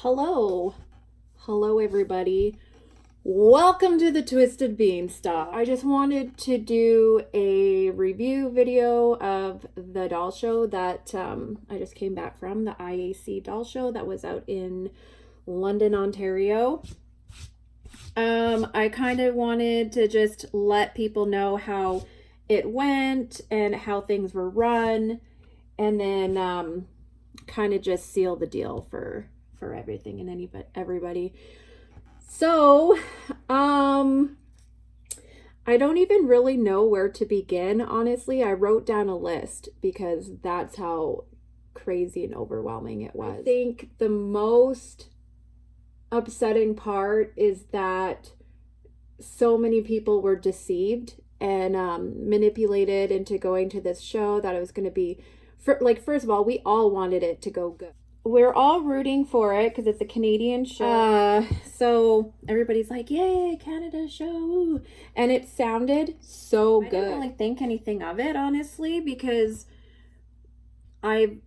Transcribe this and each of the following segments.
Hello. Hello, everybody. Welcome to the Twisted Beanstalk. I just wanted to do a review video of the doll show that I just came back from, the IAC doll show that was out in London, Ontario. I kind of wanted to just let people know how it went and how things were run, and then kind of just seal the deal for everything and everybody. So, I don't even really know where to begin, honestly. I wrote down a list because that's how crazy and overwhelming it was. I think the most upsetting part is that so many people were deceived and manipulated into going to this show, that it was going to be, first of all, we all wanted it to go good. We're all rooting for it because it's a Canadian show. So everybody's like, yay, Canada show. And it sounded so good. I didn't really think anything of it, honestly, because I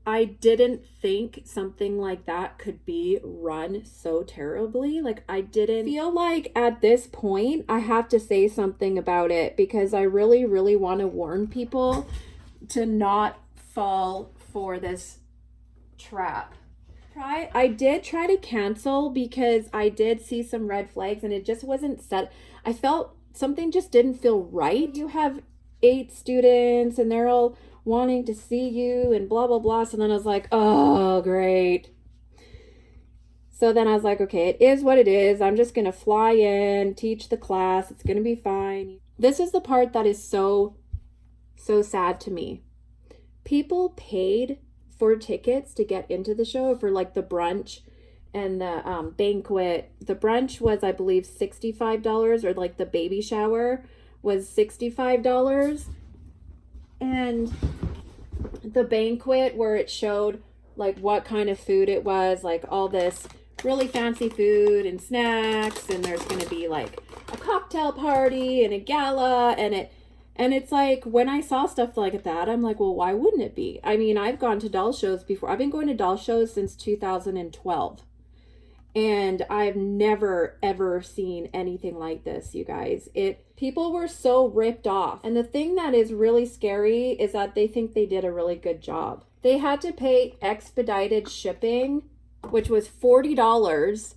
didn't think something like that could be run so terribly. Like, I didn't feel like at this point I have to say something about it, because I really, really want to warn people to not fall for this trap. I did try to cancel because I did see some red flags and it just wasn't set. I felt something just didn't feel right. You have 8 students and they're all wanting to see you and blah, blah, blah. So then I was like, oh, great. So then I was like, okay, it is what it is. I'm just going to fly in, teach the class. It's going to be fine. This is the part that is so sad to me. People paid for tickets to get into the show, for like the brunch and the banquet. The brunch was, I believe, $65, or like the baby shower was $65. And the banquet, where it showed like what kind of food it was, like all this really fancy food and snacks, and there's going to be like a cocktail party and a gala, and it's like, when I saw stuff like that, I'm like, well, why wouldn't it be? I mean, I've gone to doll shows before. I've been going to doll shows since 2012. And I've never, ever seen anything like this, you guys. People were so ripped off. And the thing that is really scary is that they think they did a really good job. They had to pay expedited shipping, which was $40.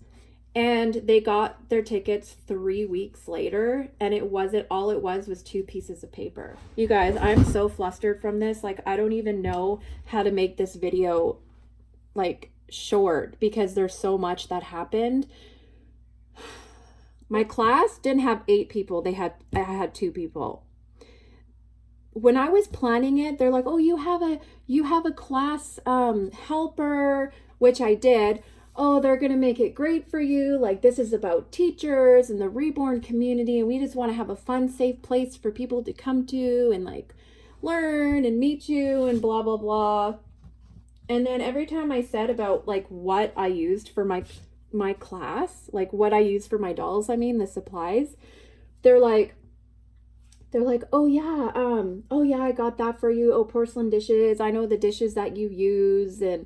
And they got their tickets 3 weeks later, and it was 2 pieces of paper. You guys, I'm so flustered from this. Like, I don't even know how to make this video like short, because there's so much that happened. My class didn't have 8 people. I had 2 people. When I was planning it, they're like, oh, you have a class helper, which I did. Oh, they're going to make it great for you. Like, this is about teachers and the Reborn community, and we just want to have a fun, safe place for people to come to and like learn and meet you and blah, blah, blah. And then every time I said about like what I used for my class, like what I used for my dolls, I mean the supplies, they're like, oh yeah, I got that for you. Oh, porcelain dishes. I know the dishes that you use. And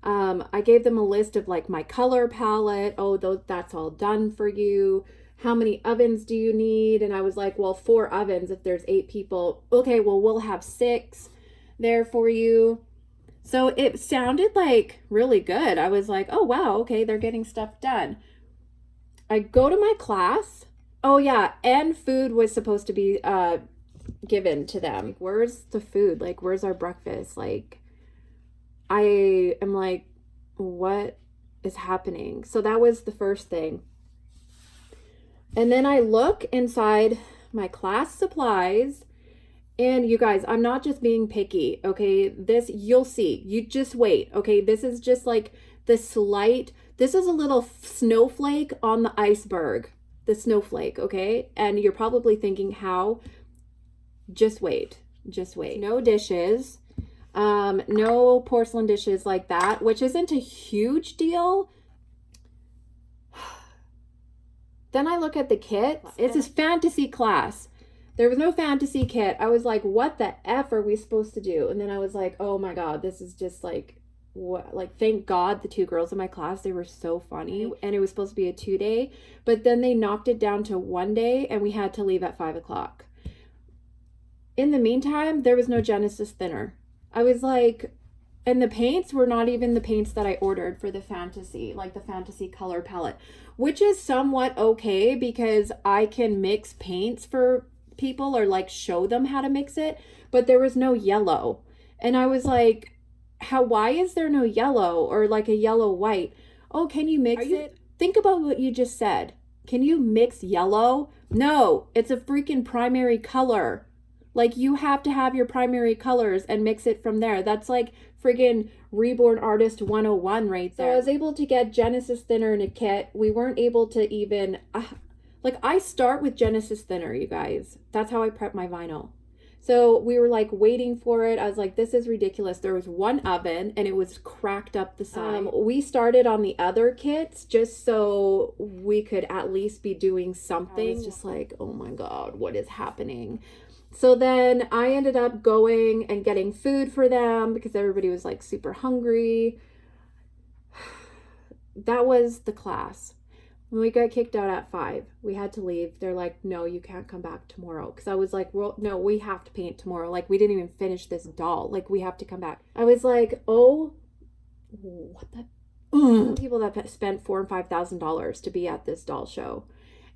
I gave them a list of like my color palette. Oh, that's all done for you. How many ovens do you need? And I was like, well, 4 ovens if there's 8 people. Okay, well, we'll have 6 there for you. So it sounded like really good. I was like, oh, wow, okay, they're getting stuff done. I go to my class. Oh, yeah, and food was supposed to be given to them. Where's the food? Like, where's our breakfast? Like, I am like, what is happening? So that was the first thing. And then I look inside my class supplies, and you guys, I'm not just being picky, okay? This, you'll see. You just wait, okay? This is just like this is a little snowflake on the iceberg. The snowflake, okay? And you're probably thinking, how? Just wait. No dishes. No porcelain dishes like that, which isn't a huge deal. Then I look at the kit. It's this fantasy class. There was no fantasy kit. I was like, what the F are we supposed to do? And then I was like, oh my God, this is just like like, thank God the 2 girls in my class, they were so funny, and it was supposed to be a 2-day, but then they knocked it down to 1 day, and we had to leave at 5 o'clock. In the meantime, there was no Genesis thinner. I was like, and the paints were not even the paints that I ordered for the fantasy, like the fantasy color palette, which is somewhat okay because I can mix paints for people or like show them how to mix it, but there was no yellow. And I was like, why is there no yellow or like a yellow white? Oh, can you mix it? Think about what you just said. Can you mix yellow? No, it's a freaking primary color. Like, you have to have your primary colors and mix it from there. That's like friggin' Reborn Artist 101 right there. So I was able to get Genesis thinner in a kit. We weren't able to even, like, I start with Genesis thinner, you guys. That's how I prep my vinyl. So we were like waiting for it. I was like, this is ridiculous. There was one oven and it was cracked up the side. We started on the other kits just so we could at least be doing something. I was just like, oh my God, what is happening? So then I ended up going and getting food for them because everybody was like super hungry. That was the class. When we got kicked out at 5, we had to leave. They're like, no, you can't come back tomorrow. Because I was like, well, no, we have to paint tomorrow. Like, we didn't even finish this doll. Like, we have to come back. I was like, oh, what the? People that spent $4,000 and $5,000 to be at this doll show.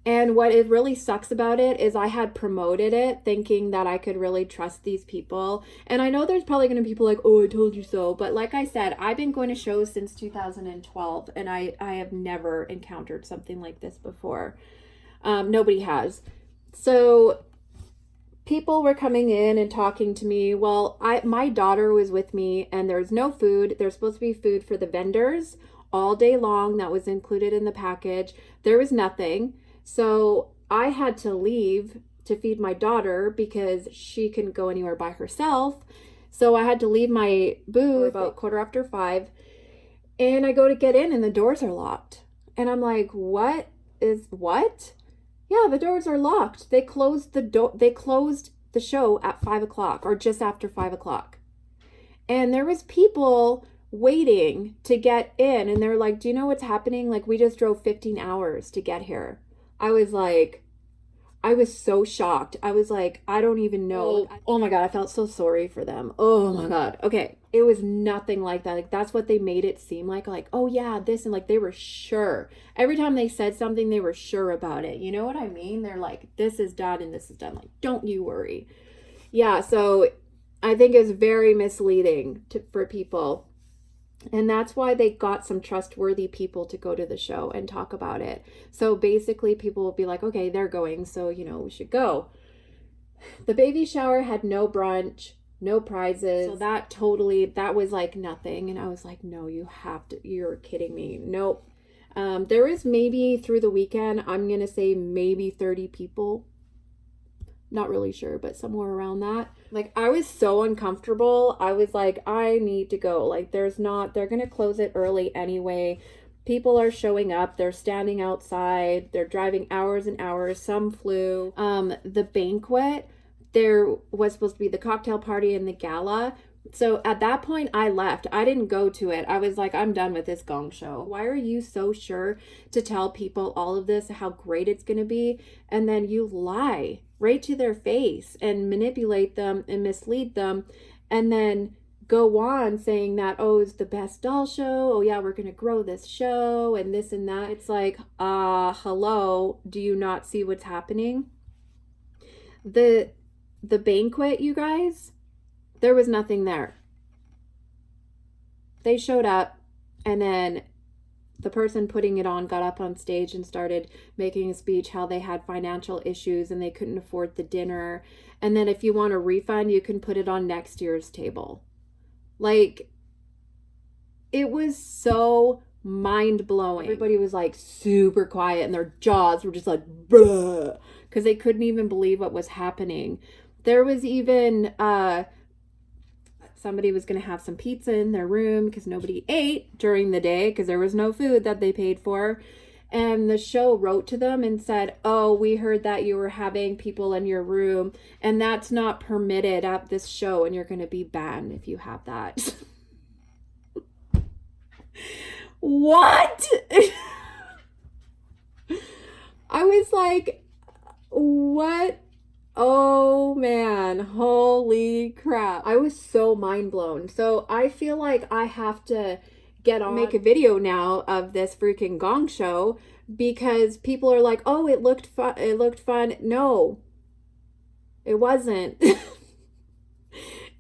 And what it really sucks about it is I had promoted it thinking that I could really trust these people. And I know there's probably going to be people like, oh, I told you so. But like I said, I've been going to shows since 2012 and I have never encountered something like this before. Nobody has. So people were coming in and talking to me. Well, my daughter was with me and there's no food. There's supposed to be food for the vendors all day long. That was included in the package. There was nothing. So I had to leave to feed my daughter because she couldn't go anywhere by herself. So I had to leave my booth about 5:15. And I go to get in and the doors are locked. And I'm like, what? Yeah, the doors are locked. They closed the show at 5 o'clock or just after 5 o'clock. And there was people waiting to get in and they're like, do you know what's happening? Like, we just drove 15 hours to get here. I was so shocked. I was like, I don't even know. Oh my God, I felt so sorry for them. Oh my God. Okay. It was nothing like that. Like, that's what they made it seem like, oh yeah, this, and like, they were sure. Every time they said something, they were sure about it. You know what I mean? They're like, this is done and this is done. Like, don't you worry. Yeah. So I think it's very misleading for people. And that's why they got some trustworthy people to go to the show and talk about it. So basically people will be like, okay, they're going, so, we should go. The baby shower had no brunch, no prizes. So that was like nothing. And I was like, no, you're kidding me. Nope. There was maybe through the weekend, I'm going to say maybe 30 people. Not really sure, but somewhere around that. Like, I was so uncomfortable. I was like, I need to go. Like, they're going to close it early anyway. People are showing up. They're standing outside. They're driving hours and hours. Some flew. The banquet, there was supposed to be the cocktail party and the gala. So at that point, I left. I didn't go to it. I was like, I'm done with this gong show. Why are you so sure to tell people all of this, how great it's going to be, and then you lie right to their face and manipulate them and mislead them, and then go on saying that, oh, it's the best doll show. Oh yeah, we're going to grow this show and this and that. It's like, hello, do you not see what's happening? The banquet, you guys, there was nothing there. They showed up and then the person putting it on got up on stage and started making a speech how they had financial issues and they couldn't afford the dinner. And then if you want a refund, you can put it on next year's table. Like, it was so mind-blowing. Everybody was like super quiet and their jaws were just like, bruh, because they couldn't even believe what was happening. There was even, somebody was going to have some pizza in their room because nobody ate during the day because there was no food that they paid for. And the show wrote to them and said, oh, we heard that you were having people in your room and that's not permitted at this show and you're going to be banned if you have that. What? I was like, what? Oh man, holy crap. I was so mind blown. So I feel like I have to make a video now of this freaking gong show because people are like, "Oh, it looked fun. It looked fun." No. It wasn't.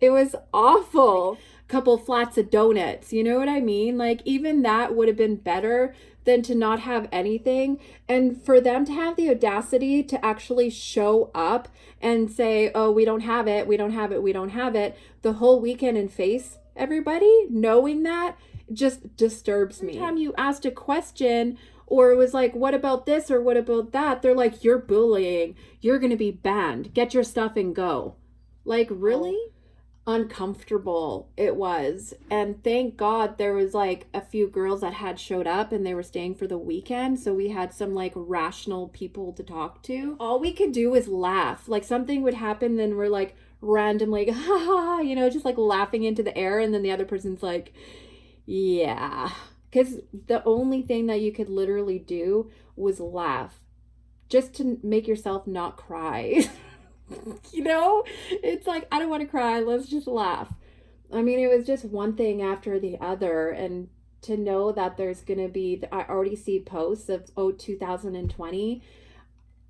It was awful. Couple flats of donuts, you know what I mean? Like, even that would have been better than to not have anything. And for them to have the audacity to actually show up and say, oh, we don't have it, we don't have it, we don't have it, the whole weekend and face everybody knowing that just disturbs me. Every time you asked a question or it was like, what about this or what about that? They're like, you're bullying. You're going to be banned. Get your stuff and go. Like, really? Uncomfortable it was. And thank God there was like a few girls that had showed up and they were staying for the weekend, so we had some like rational people to talk to. All we could do was laugh. Like something would happen, then we're like randomly ha ha, you know, just like laughing into the air, and then the other person's like, yeah, because the only thing that you could literally do was laugh just to make yourself not cry. You know, it's like, I don't want to cry, let's just laugh. I mean, it was just one thing after the other, and to know that there's gonna be, I already see posts of 2020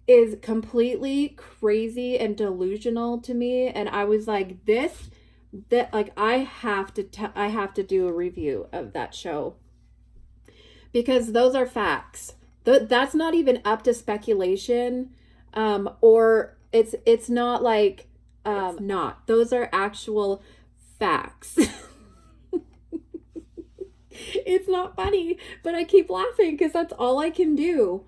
is completely crazy and delusional to me. And I was like, I have to do a review of that show because those are facts. That's not even up to speculation, or it's not like it's not. Those are actual facts. It's not funny, but I keep laughing because that's all I can do.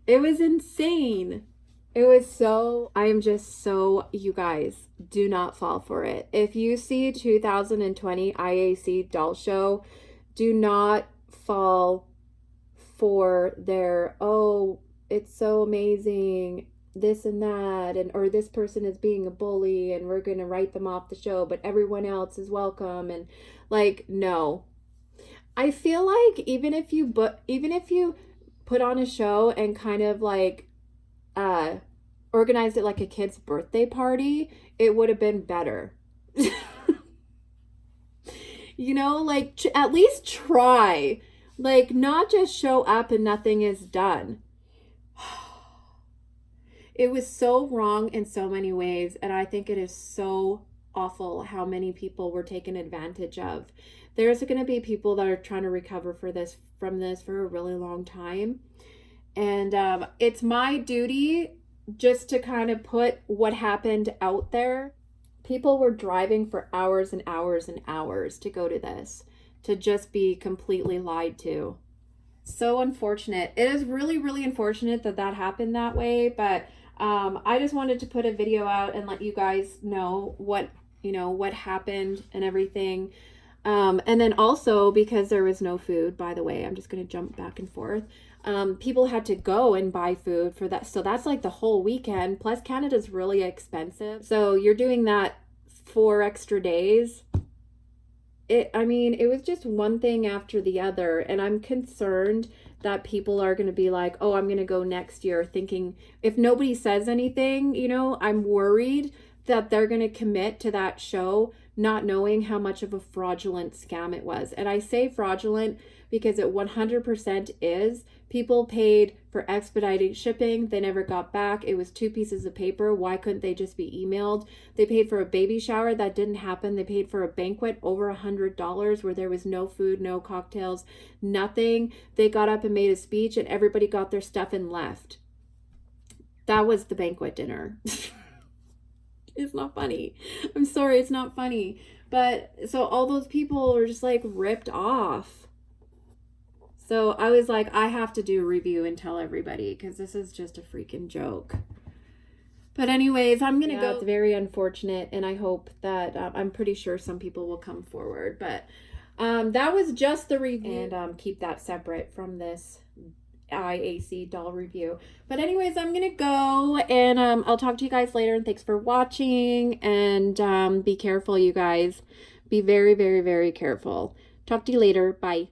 It was insane. It was so, I am just so, you guys, do not fall for it. If you see 2020 IAC doll show, do not fall for their, oh, it's so amazing, this and that, and or this person is being a bully and we're gonna write them off the show, but everyone else is welcome. And like, no. I feel like even if you put on a show and kind of like organized it like a kid's birthday party, it would have been better. You know, like at least try. Like, not just show up and nothing is done. It was so wrong in so many ways, and I think it is so awful how many people were taken advantage of. There's going to be people that are trying to recover from this for a really long time, and it's my duty just to kind of put what happened out there. People were driving for hours and hours and hours to go to this, to just be completely lied to. So unfortunate. It is really, really unfortunate that happened that way, but I just wanted to put a video out and let you guys know what happened and everything. And then also, because there was no food, by the way, I'm just going to jump back and forth. People had to go and buy food for that. So that's like the whole weekend. Plus Canada's really expensive. So you're doing that 4 extra days. It was just one thing after the other. And I'm concerned that people are going to be like, oh, I'm going to go next year, thinking if nobody says anything, I'm worried that they're going to commit to that show, not knowing how much of a fraudulent scam it was. And I say fraudulent because it 100% is. People paid for expedited shipping. They never got back. It was 2 pieces of paper. Why couldn't they just be emailed? They paid for a baby shower. That didn't happen. They paid for a banquet over $100 where there was no food, no cocktails, nothing. They got up and made a speech and everybody got their stuff and left. That was the banquet dinner. It's not funny. I'm sorry, it's not funny. But so all those people were just like ripped off. So I was like, I have to do a review and tell everybody because this is just a freaking joke. But anyways, I'm going to go. It's very unfortunate, and I hope that I'm pretty sure some people will come forward. But that was just the review. And keep that separate from this IAC doll review. But anyways, I'm gonna go, and I'll talk to you guys later, and thanks for watching, and be careful, you guys. Be very, very, very careful. Talk to you later. Bye.